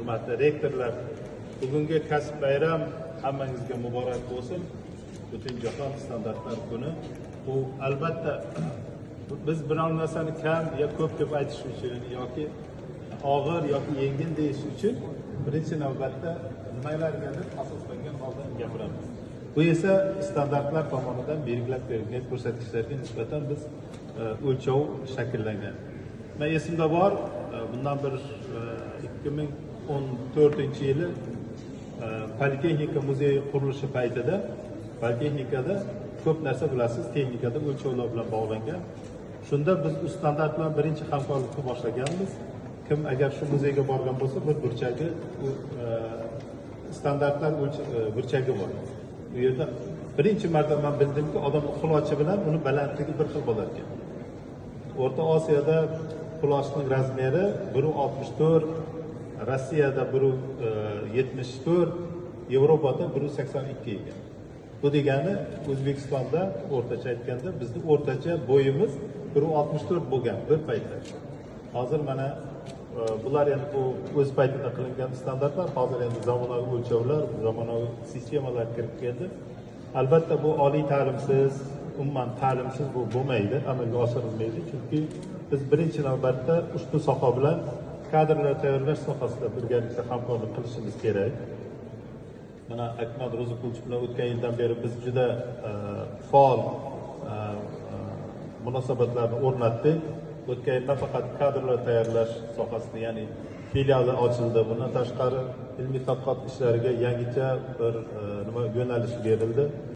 hurmatli rektorlar, bugungi kasb bayram hammangizga muborak bo'lsin. Butun jahon standartlar kuni. Bu albatta biz biror narsani kam yo ko'p deb aytish uchun yoki og'ir yoki yengil deyish uchun birinchi navbatda nimalargadir asoslangan holda gapiramiz. Bu esa standartlar tomonidan belgilab berilgan ko'rsatkichlarga nisbatan biz o'lchov shakllangan. Men esimda bor, bundan bir 2014-yili Politexnika muzeyi qurilishi paytida Politexnikada ko'p narsa bilasiz, texnikada o'lchovlar bilan bog'langan. Shunda biz u standart bilan birinchi hamkorlikni boshlaganmiz. Kim agar shu muzeyga borgan bo'lsa, bir burchagi u standartlar burchagi bor. Bu yerda birinchi marta men bildimki, odam qulochi bilan uni balandligi bir xil bo'lar ekan. O'rta Osiyoda qulochning razmeri 1.64, Rossiyada 1.74, Yevropada 1.82 ekan. Bu degani O'zbekistonda o'rtacha aytganda bizning o'rtacha bo'yimiz 1.64 bo'lgan bir paytda. Hozir mana bular endi bu o'z paytida qilingan standartlar, hozir endi zamonaviy o'lchovlar, zamonaviy sistemalar kirib keldi. Albatta bu oliy ta'limsiz, umuman ta'limsiz bu bo'lmaydi, amalga oshirilmaydi. Chunki biz birinchi navbatda ushbu soha bilan kadrlar tayyorlash sohasida birgalikda hamkorlik qilishimiz kerak. Mana Akmal Ro'ziqulchi bilan o'tgan yildan beri biz juda faol munosabatlarni o'rnatdik. O'tgan yil nafaqat kadrlar tayyorlash sohasida, ya'ni filiali ochildi. Bundan tashqari ilmiy tadqiqot ishlariga yangicha bir yo'nalish berildi.